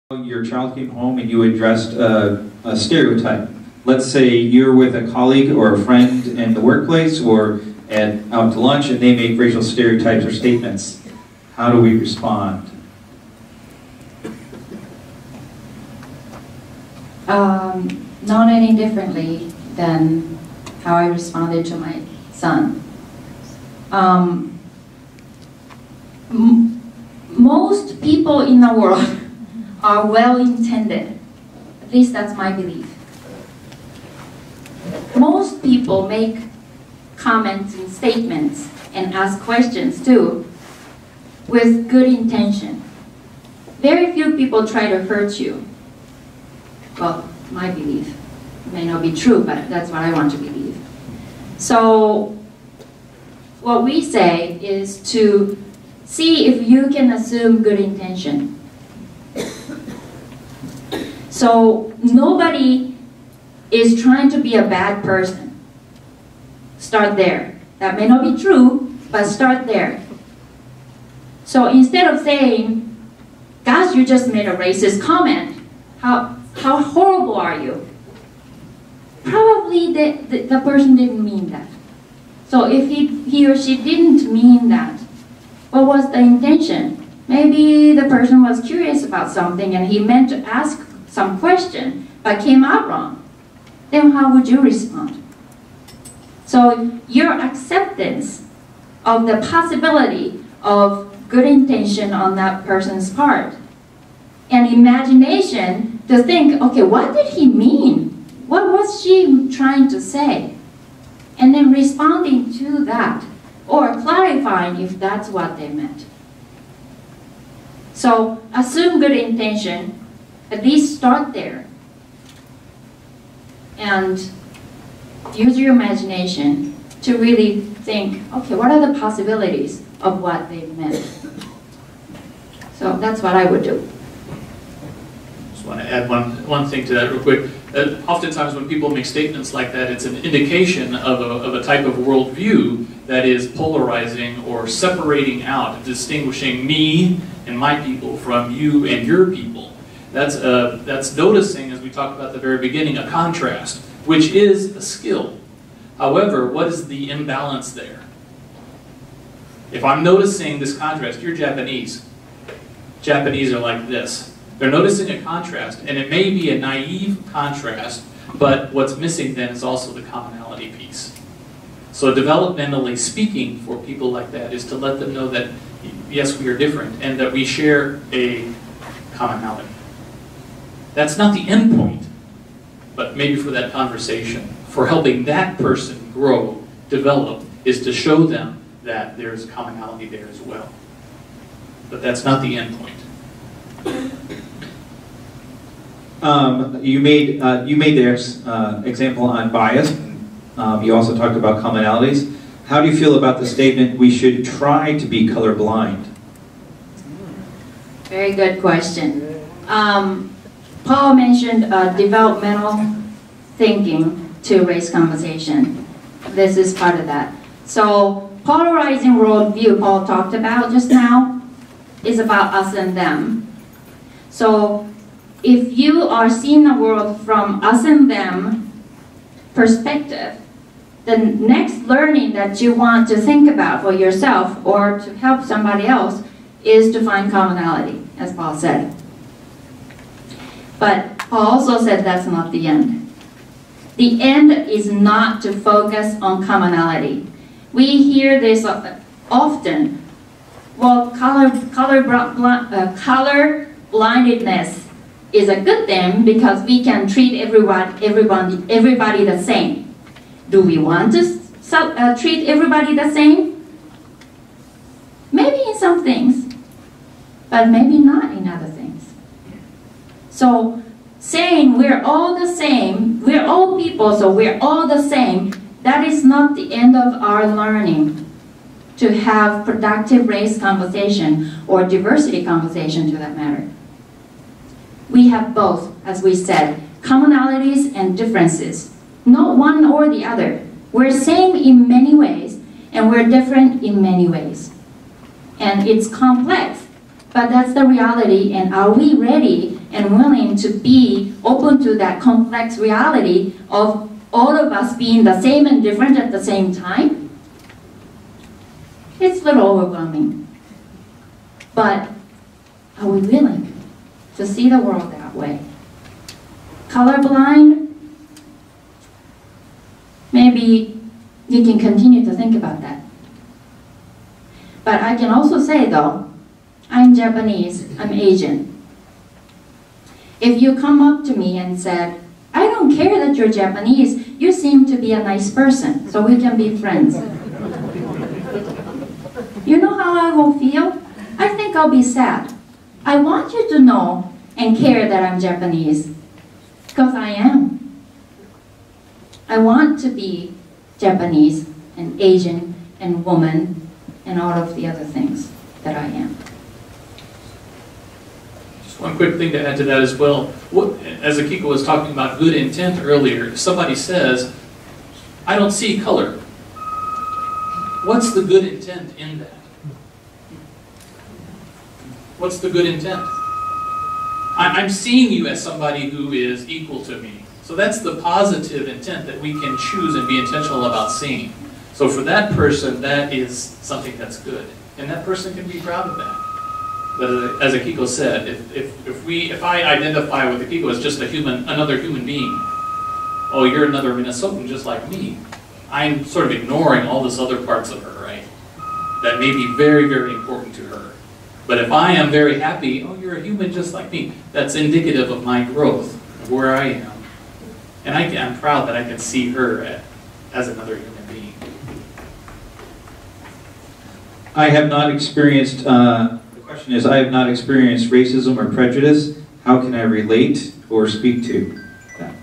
Your child came home and you addressed a stereotype. Let's say you're with a colleague or a friend in the workplace or out to lunch and they make racial stereotypes or statements. How do we respond? Not any differently than how I responded to my son. Most people in the world are well-intended. At least that's my belief. Most people make comments and statements and ask questions too with good intention. Very few people try to hurt you. Well, my belief. It may not be true, but that's what I want to believe. So what we say is to see if you can assume good intention. So nobody is trying to be a bad person. Start there. That may not be true, but start there. So instead of saying, gosh, you just made a racist comment, how horrible are you? Probably the person didn't mean that. So if he or she didn't mean that, what was the intention? Maybe the person was curious about something and he meant to ask some question, but came out wrong. Then how would you respond? So your acceptance of the possibility of good intention on that person's part, and imagination to think, okay, what did he mean? What was she trying to say? And then responding to that, or clarifying if that's what they meant. So assume good intention, at least start there. And use your imagination to really think, okay, what are the possibilities of what they meant? So that's what I would do. Just want to add one thing to that real quick. Oftentimes when people make statements like that, it's an indication of a type of worldview that is polarizing or separating out, distinguishing me and my people from you and your people. That's noticing, as we talked about at the very beginning, a contrast, which is a skill. However, what is the imbalance there? If I'm noticing this contrast, you're Japanese. Japanese are like this. They're noticing a contrast, and it may be a naive contrast, but what's missing then is also the commonality piece. So developmentally speaking, for people like that, is to let them know that, yes, we are different, and that we share a commonality. That's not the end point, but maybe for that conversation, for helping that person grow, develop, is to show them that there's commonality there as well. But that's not the end point. You made the example on bias. You also talked about commonalities. How do you feel about the statement, we should try to be colorblind? Very good question. Paul mentioned developmental thinking to race conversation. This is part of that. So polarizing worldview Paul talked about just now is about us and them. So if you are seeing the world from us and them perspective, the next learning that you want to think about for yourself or to help somebody else is to find commonality, as Paul said. But Paul also said that's not the end. The end is not to focus on commonality. We hear this often. Well, color blindedness is a good thing because we can treat everybody the same. Do we want to treat everybody the same? Maybe in some things, but maybe not in other things. So saying we're all the same, we're all people, so we're all the same, that is not the end of our learning to have productive race conversation or diversity conversation to that matter. We have both, as we said, commonalities and differences. Not one or the other. We're same in many ways, and we're different in many ways. And it's complex, But that's the reality, and are we ready and willing to be open to that complex reality of all of us being the same and different at the same time? It's a little overwhelming. But are we willing to see the world that way? Colorblind? Maybe you can continue to think about that. But I can also say though, I'm Japanese, I'm Asian. If you come up to me and said, I don't care that you're Japanese, you seem to be a nice person, so we can be friends. You know how I will feel? I think I'll be sad. I want you to know and care that I'm Japanese, because I am. I want to be Japanese and Asian and woman and all of the other things that I am. Just one quick thing to add to that as well. As Akiko was talking about good intent earlier, if somebody says, I don't see color, what's the good intent in that? What's the good intent? I'm seeing you as somebody who is equal to me. So that's the positive intent that we can choose and be intentional about seeing. So for that person, that is something that's good. And that person can be proud of that. But as Akiko said, if I identify with Akiko as just another human being, oh, you're another Minnesotan just like me, I'm sort of ignoring all this other parts of her, right? That may be very, very important to her. But if I am very happy, oh, you're a human just like me, that's indicative of my growth, of where I am. And I'm proud that I can see her as another human being. I have not experienced, the question is, I have not experienced racism or prejudice. How can I relate or speak to that?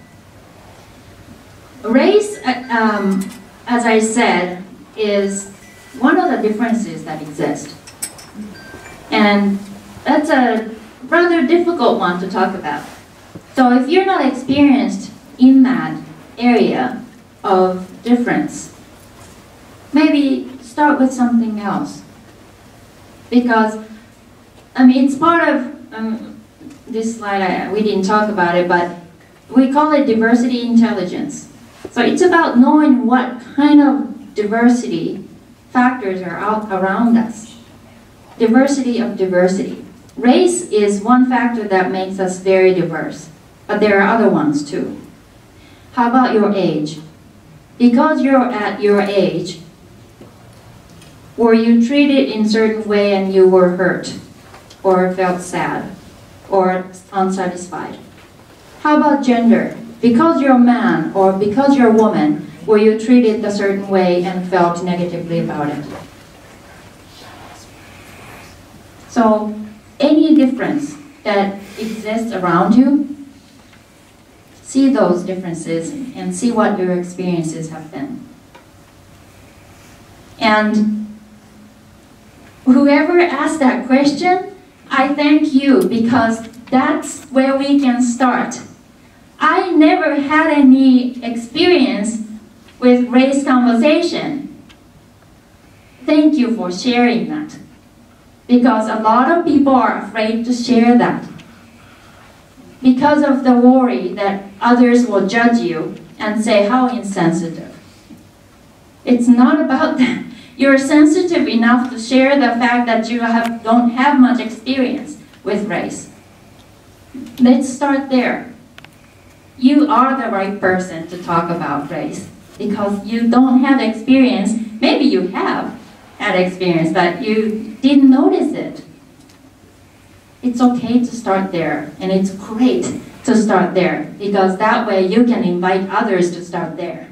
Race, as I said, is one of the differences that exist. And that's a rather difficult one to talk about. So if you're not experienced in that area of difference, maybe start with something else. Because, I mean, it's part of, this slide, we didn't talk about it, but we call it diversity intelligence. So it's about knowing what kind of diversity factors are out around us. Diversity of diversity. Race is one factor that makes us very diverse, but there are other ones too. How about your age? Because you're at your age, were you treated in a certain way and you were hurt, or felt sad, or unsatisfied? How about gender? Because you're a man, or because you're a woman, were you treated a certain way and felt negatively about it? So, any difference that exists around you, see those differences and see what your experiences have been. And whoever asked that question, I thank you, because that's where we can start. I never had any experience with race conversation. Thank you for sharing that. Because a lot of people are afraid to share that. Because of the worry that others will judge you and say, how insensitive. It's not about that. You're sensitive enough to share the fact that you don't have much experience with race. Let's start there. You are the right person to talk about race because you don't have experience. Maybe you have had experience, but you didn't notice it. It's okay to start there, and it's great to start there because that way you can invite others to start there.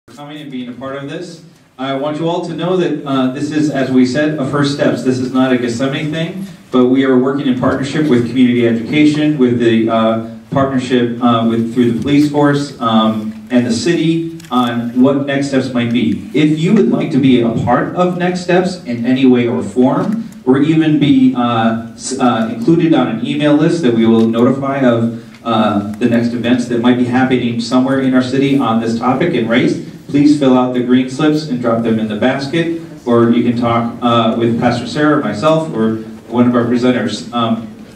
Coming and being a part of this. I want you all to know that this is, as we said, a first steps. This is not a Gethsemane thing, but we are working in partnership with community education, with the partnership through the police force and the city on what next steps might be. If you would like to be a part of next steps in any way or form, or even be included on an email list that we will notify of the next events that might be happening somewhere in our city on this topic in race, please fill out the green slips and drop them in the basket, or you can talk with Pastor Sarah, or myself, or one of our presenters.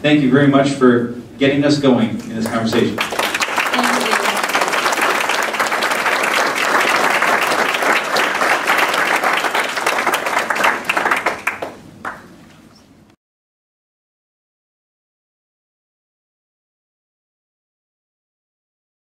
Thank you very much for getting us going in this conversation.